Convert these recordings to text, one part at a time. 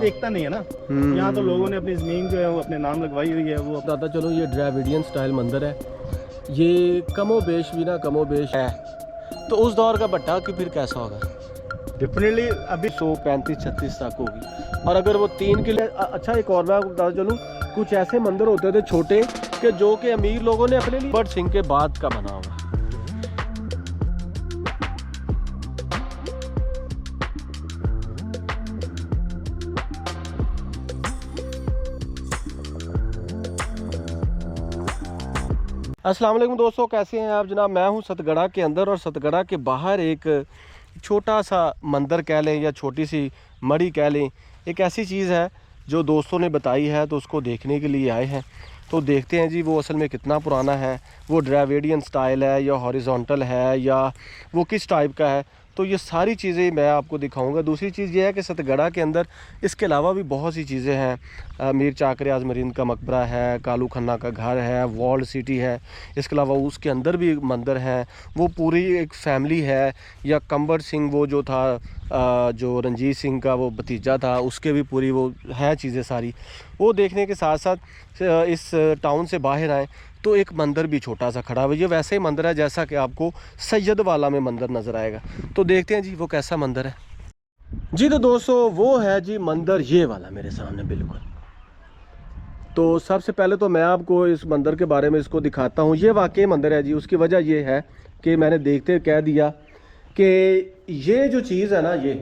देखता नहीं है ना। यहाँ तो लोगों ने अपनी ज़मीन जो है वो अपने नाम लगवाई हुई है। वो दादा चलो ये ड्राविडियन स्टाइल मंदिर है, ये कमोबेश भी ना कमोबेश है, तो उस दौर का भट्टा कि फिर कैसा होगा? डेफिनेटली अभी 135-36 तक होगी। और अगर वो 3 किले, अच्छा एक और मैं आपको बताता चलूँ, कुछ ऐसे मंदिर होते थे छोटे कि जो कि अमीर लोगों ने अपने लिए बट सिंह के बाद का बना हुआ। अस्सलाम वालेकुम दोस्तों, कैसे हैं आप जनाब? मैं हूं सतगड़ा के अंदर और सतगड़ा के बाहर एक छोटा सा मंदिर कह लें या छोटी सी मड़ी कह लें, एक ऐसी चीज़ है जो दोस्तों ने बताई है तो उसको देखने के लिए आए हैं। तो देखते हैं जी वो असल में कितना पुराना है, वो ड्राविडियन स्टाइल है या हॉरिजॉन्टल है या वो किस टाइप का है, तो ये सारी चीज़ें मैं आपको दिखाऊंगा। दूसरी चीज़ ये है कि सतगड़ा के अंदर इसके अलावा भी बहुत सी चीज़ें हैं। मीर चाकर आज़मरीन का मकबरा है, कालू खन्ना का घर है, वॉल्ड सिटी है, इसके अलावा उसके अंदर भी मंदिर हैं। वो पूरी एक फैमिली है, या कंबर सिंह वो जो था जो रणजीत सिंह का वो भतीजा था, उसके भी पूरी वो है चीज़ें सारी। वो देखने के साथ साथ इस टाउन से बाहर आए तो एक मंदिर भी छोटा सा खड़ा हुआ, ये वैसे ही मंदिर है जैसा कि आपको सैयद वाला में मंदिर नज़र आएगा। तो देखते हैं जी वो कैसा मंदिर है जी। तो दोस्तों वो है जी मंदिर ये वाला मेरे सामने बिल्कुल। तो सबसे पहले तो मैं आपको इस मंदिर के बारे में इसको दिखाता हूँ। ये वाकई मंदिर है जी। उसकी वजह ये है कि मैंने देखते कह दिया कि ये जो चीज़ है ना, ये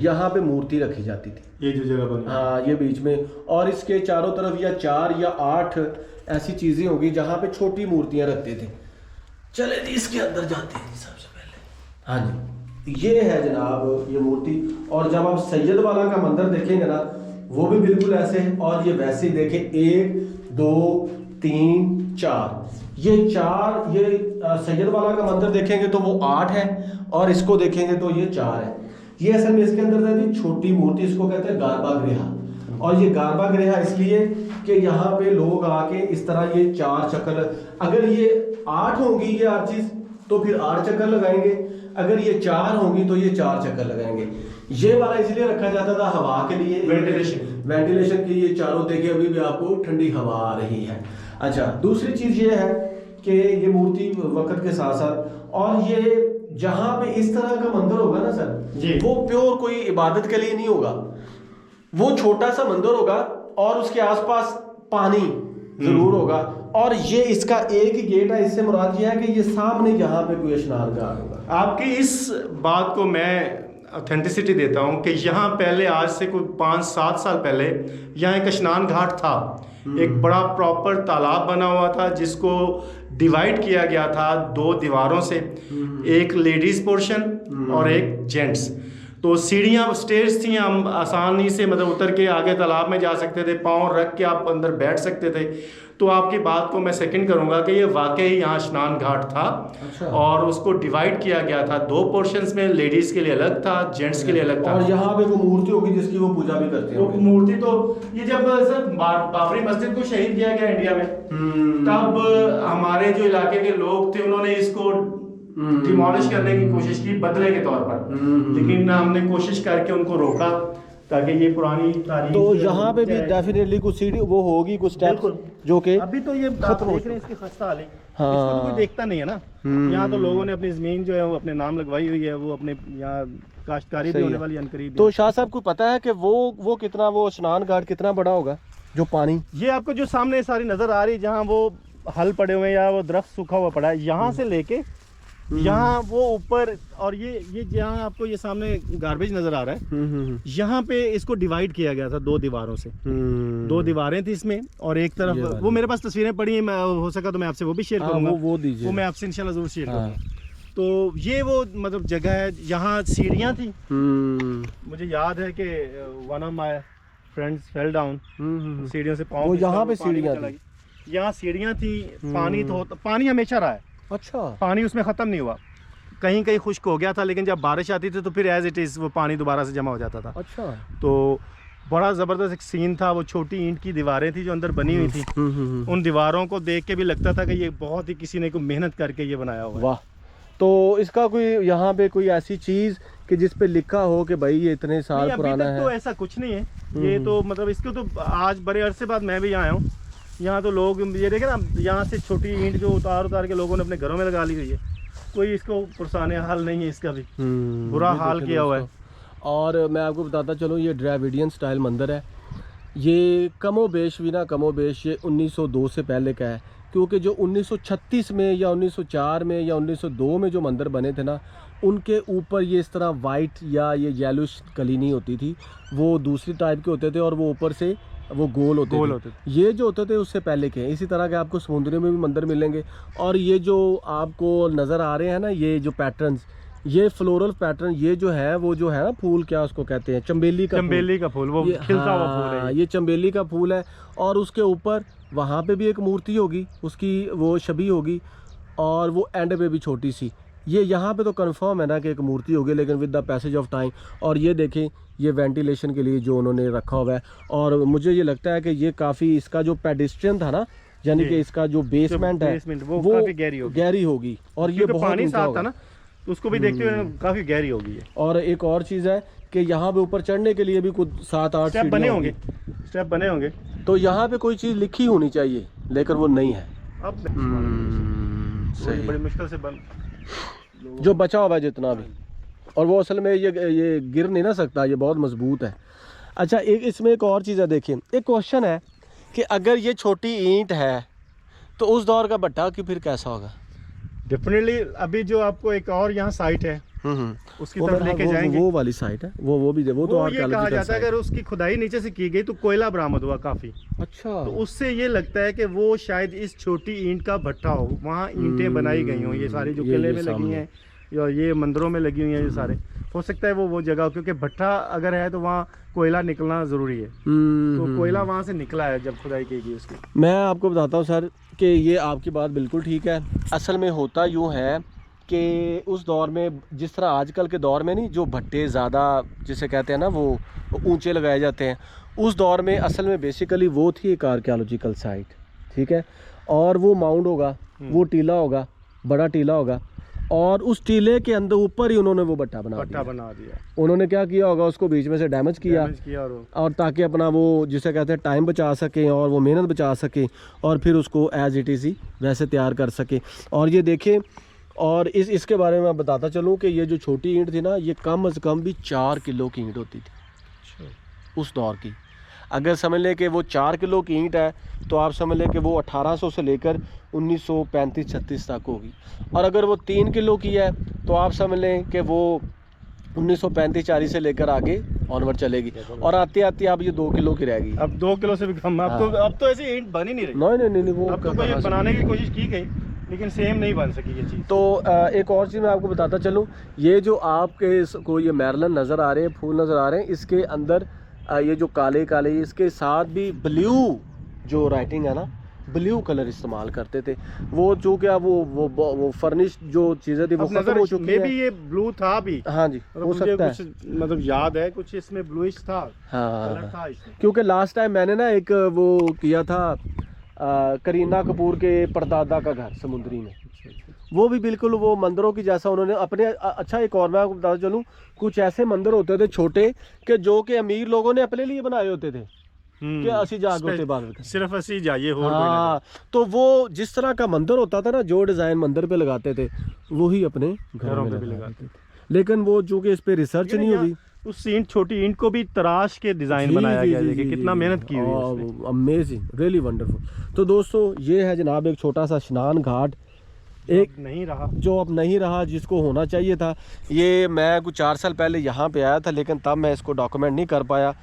यहाँ पे मूर्ति रखी जाती थी, ये जो जगह बनी, हाँ ये बीच में, और इसके चारों तरफ या 4 या 8 ऐसी चीज़ें होगी जहाँ पे छोटी मूर्तियाँ रखते थे। चले जी इसके अंदर जाते हैं जी सबसे पहले। हाँ जी ये है जनाब ये मूर्ति। और जब आप सैयद वाला का मंदिर देखेंगे ना, वो भी बिल्कुल ऐसे है। और ये वैसे ही देखें 1 2 3 4, ये 4, ये सैयद वाला का मंदिर देखेंगे तो वो 8 है, और इसको देखेंगे तो ये 4 है। ये असल में इसके अंदर है छोटी मूर्ति, इसको कहते हैं गारबा गृह। और ये गारबा गृह इसलिए कि यहाँ पे लोग आके इस तरह ये 4 चक्कर, अगर ये 8 होंगी ये हर चीज तो फिर 8 चक्कर लगाएंगे, अगर ये 4 होंगी तो ये 4 चक्कर लगाएंगे। ये वाला इसलिए रखा जाता था हवा के लिए, वेंटिलेशन की। ये चारों देखिए अभी भी आपको ठंडी हवा आ रही है। अच्छा दूसरी चीज ये है कि ये मूर्ति वक्त के साथ साथ, और ये जहाँ पे इस तरह का मंदिर होगा ना सर जी, वो प्योर कोई इबादत के लिए नहीं होगा, वो छोटा सा मंदिर होगा और उसके आसपास पानी जरूर होगा। और ये इसका एक ही गेट है, इससे मुराद ये है कि ये सामने यहाँ पे कोई स्नान घाट होगा। आपकी इस बात को मैं ऑथेंटिसिटी देता हूँ कि यहाँ पहले आज से कोई 5-7 साल पहले यहाँ एक स्नान घाट था, एक बड़ा प्रॉपर तालाब बना हुआ था जिसको डिवाइड किया गया था 2 दीवारों से, एक लेडीज पोर्शन और एक जेंट्स। तो सीढ़ियाँ स्टेयर्स थी, हम आसानी से मतलब उतर के आगे तालाब में जा सकते थे, पाँव रख के आप अंदर बैठ सकते थे। तो आपकी बात को मैं सेकंड करूंगा कि ये वाकई यहाँ स्नान घाट था। अच्छा। और उसको डिवाइड किया गया था 2 पोर्शंस में, लेडीज के लिए अलग था, जेंट्स के लिए अलग था। और यहाँ पे वो मूर्ति होगी जिसकी वो पूजा भी करते हैं। वो मूर्ति तो ये जब सर बाबरी मस्जिद को शहीद किया गया इंडिया में, तब हमारे जो इलाके के लोग थे उन्होंने इसको डिमोलिश करने की कोशिश की बदले के तौर पर, लेकिन हमने कोशिश करके उनको रोका ताकि ये पुरानी तारीख। तो यहाँ पे भी डेफिनेटली कुछ सीढ़ी वो होगी, कुछ स्टेप जो कि अभी तो ये खत्म हो देख रहे हैं इसकी खस्ता हालत। हाँ। इसको तो कोई देखता नहीं है ना। यहाँ तो लोगों ने अपनी जमीन जो है वो अपने नाम लगवाई हुई है, वो अपने यहाँ काश्तकारी भी होने वाली अनकरीब। तो शाह साहब को पता है कि वो कितना, वो स्नान घाट कितना बड़ा होगा जो पानी? ये आपको जो सामने सारी नजर आ रही, जहाँ वो हल पड़े हुए हैं या वो दरख्त सूखा हुआ पड़ा है, यहाँ से लेके यहाँ वो ऊपर, और ये जहाँ आपको ये सामने गार्बेज नजर आ रहा है, यहाँ पे इसको डिवाइड किया गया था 2 दीवारों से। 2 दीवारें थी इसमें, और एक तरफ वो मेरे पास तस्वीरें पड़ी हैं, मैं हो सका तो मैं आपसे वो भी शेयर करूंगा। वो दीजिए, वो मैं आपसे इंशाल्लाह जरूर शेयर करूंगा। तो ये वो मतलब जगह है, यहाँ सीढ़ियाँ थी। मुझे याद है कि one of my friends fell down, सीढ़ियों से पाँव, यहाँ पे सीढ़ियाँ थी, यहाँ सीढ़ियाँ थी। पानी तो पानी हमेशा रहा है। अच्छा, पानी उसमें ख़त्म नहीं हुआ, कहीं कहीं खुश्क हो गया था, लेकिन जब बारिश आती थी तो फिर एज इट इज़ वो पानी दोबारा से जमा हो जाता था। अच्छा, तो बड़ा ज़बरदस्त एक सीन था। वो छोटी ईंट की दीवारें थी जो अंदर बनी हुई थी, उन दीवारों को देख के भी लगता था कि ये बहुत ही किसी ने को मेहनत करके ये बनाया हुआ है। वाह। तो इसका कोई यहाँ पे कोई ऐसी चीज़ कि जिस पे लिखा हो कि भाई ये इतने साल नहीं, पुराना अभी तक है? तो ऐसा कुछ नहीं है। ये तो मतलब इसको तो आज बड़े अरसे बाद मैं भी यहाँ आया हूँ। यहाँ तो लोग ये देखे ना, यहाँ से छोटी ईंट जो उतार के लोगों ने अपने घरों में लगा ली हुई है। कोई इसको पुरसाने हाल नहीं है, इसका भी बुरा ये हाल देखें किया हुआ है। दोस्तों। और मैं आपको बताता चलूँ, ये ड्राविडियन स्टाइल मंदिर है। ये कमोबेश भी ना, कमोबेश ये 1902 से पहले का है, क्योंकि जो 1936 में या 1904 में या 1902 में जो मंदिर बने थे ना, उनके ऊपर ये इस तरह वाइट या ये येलोइश कली नहीं होती थी, वो दूसरी टाइप के होते थे और वो ऊपर से वो गोल होते थे। ये जो होते थे उससे पहले के हैं। इसी तरह के आपको समुद्र में भी मंदिर मिलेंगे। और ये जो आपको नज़र आ रहे हैं ना, ये जो पैटर्न्स, ये फ्लोरल पैटर्न, ये जो है वो जो है ना फूल, क्या उसको कहते हैं, चंबेली का फूल, वो खिलता हुआ फूल है। ये चंबेली का फूल है। और उसके ऊपर वहाँ पे भी एक मूर्ति होगी, उसकी वो छवि होगी, और वो एंड पे भी छोटी सी। ये यहाँ पे तो कंफर्म है ना कि एक मूर्ति होगी, लेकिन with the passage of time. और ये देखें, ये वेंटिलेशन के लिए जो उन्होंने रखा हुआ है। और मुझे ये लगता है कि ये काफ़ी, इसका जो पेडिस्ट्रियन था ना, यानी कि इसका जो बेसमेंट है वो काफ़ी गहरी होगी। और ये बहुत पानी साफ था ना, उसको भी देखते हुए काफ़ी गहरी होगी है। और एक और चीज़ है कि यहाँ पे ऊपर चढ़ने के लिए भी कुछ 7-8 स्टेप बने होंगे। तो यहाँ पे कोई चीज़ लिखी होनी चाहिए, लेकिन वो नहीं है। अब सही, बड़ी मुश्किल से जो बचा हुआ है जितना भी। और वो असल में ये गिर नहीं ना सकता, ये बहुत मजबूत है। अच्छा, एक इसमें एक और चीज़ है, देखिए, एक क्वेश्चन है कि अगर ये छोटी ईंट है तो उस दौर का भट्टा कि फिर कैसा होगा? डेफिनेटली अभी जो आपको एक और यहाँ साइट है उसकी तरफ लेके जाएंगे। वो वाली साइट है, वो भी वो तो ये कहा जाता है अगर उसकी खुदाई नीचे से की गई तो कोयला बरामद हुआ काफी। अच्छा, तो उससे ये लगता है कि वो शायद इस छोटी ईंट का भट्टा हो, वहाँ ईंटें बनाई गई हों। ये सारी जो किले में लगी हैं या ये मंदिरों में लगी हुई हैं, ये सारे हो सकता है वो जगह, क्योंकि भट्टा अगर है तो वहाँ कोयला निकलना ज़रूरी है। तो कोयला वहाँ से निकला है जब खुदाई की गई उसकी। मैं आपको बताता हूँ सर कि ये आपकी बात बिल्कुल ठीक है। असल में होता यूँ है कि उस दौर में, जिस तरह आजकल के दौर में नहीं, जो भट्टे ज़्यादा जिसे कहते हैं ना वो ऊंचे लगाए जाते हैं, उस दौर में असल में बेसिकली वो थी एक आर्कियोलॉजिकल साइट, ठीक है। और वो माउंड होगा, वो टीला होगा, बड़ा टीला होगा, और उस टीले के अंदर ऊपर ही उन्होंने वो भट्टा बना दिया। उन्होंने क्या किया होगा, उसको बीच में से डैमेज किया और ताकि अपना वो जिसे कहते हैं टाइम बचा सकें और वो मेहनत बचा सकें, और फिर उसको एज इट इज़ ही वैसे तैयार कर सकें। और ये देखें, और इसके बारे में मैं बताता चलूँ कि ये जो छोटी ईंट थी ना, ये कम से कम भी 4 किलो की ईंट होती थी उस दौर की। अगर समझ लें कि वो 4 किलो की ईंट है तो आप समझ लें कि वो 1800 से लेकर 1935-36 तक होगी। और अगर वो 3 किलो की है तो आप समझ लें कि वो 1935-40 से लेकर आगे ऑनवर्ड चलेगी। और आते आते अब ये 2 किलो की रहेगी। अब 2 किलो से भी कम। अब तो ऐसी ईंट बन ही नहीं रही। नहीं वो अब तो कोई बनाने की कोशिश की गई, लेकिन सेम नहीं बन सकी ये चीज़। तो एक और चीज़ मैं आपको बताता चलूँ, ये जो आपके को ये मैरलन नज़र आ रहे हैं, फूल नज़र आ रहे हैं, इसके अंदर ये जो काले काले, इसके साथ भी ब्लू जो राइटिंग है ना, ब्लू कलर इस्तेमाल करते थे। वो चूँकि अब वो फर्निश जो चीज़ें थी वो खत्म हो चुकी है। भी ये ब्लू था भी। हाँ जी, हो सकता है, मतलब याद है कुछ इसमें ब्लूइश था। हाँ, कलर था इसमें। क्योंकि लास्ट टाइम मैंने ना एक वो किया था करीना कपूर के परदादा का घर समुद्री में, वो भी बिल्कुल वो मंदिरों की जैसा उन्होंने अपने। अच्छा, एक और मैं आपको बताता चलूँ, कुछ ऐसे मंदिर होते थे छोटे कि जो कि अमीर लोगों ने अपने लिए बनाए होते थे कि असी जागते बात सिर्फ असी जाइए। हाँ, तो वो जिस तरह का मंदिर होता था ना, जो डिज़ाइन मंदिर पे लगाते थे वही अपने घरों में भी लगाते थे। लेकिन वो चूँकि इस पे रिसर्च नहीं हुई, उस छोटी ईंट को भी तराश के डिज़ाइन बनाया गया है। देखिए कितना मेहनत की हुई है। Amazing, really wonderful. तो दोस्तों, ये है जनाब एक छोटा सा स्नान घाट, एक नहीं रहा जो अब नहीं रहा, जिसको होना चाहिए था। ये मैं कुछ 4 साल पहले यहाँ पे आया था, लेकिन तब मैं इसको डॉक्यूमेंट नहीं कर पाया।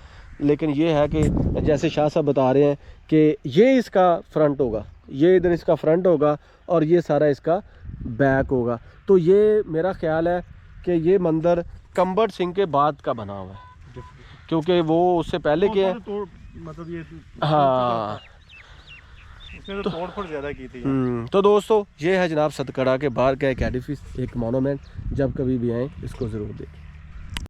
लेकिन ये है कि जैसे शाह साहब बता रहे हैं कि ये इसका फ्रंट होगा, ये इधर इसका फ्रंट होगा और ये सारा इसका बैक होगा। तो ये मेरा ख्याल है कि ये मंदिर कंबर सिंह के बाद का बना हुआ है, क्योंकि वो उससे पहले के मतलब ये हाँ तो तोड़-फोड़ ज़्यादा की थी। तो दोस्तों, ये है जनाब सतगड़ा के बाहर का एक एडिफिस, एक मोनूमेंट। जब कभी भी आएँ इसको ज़रूर देखें।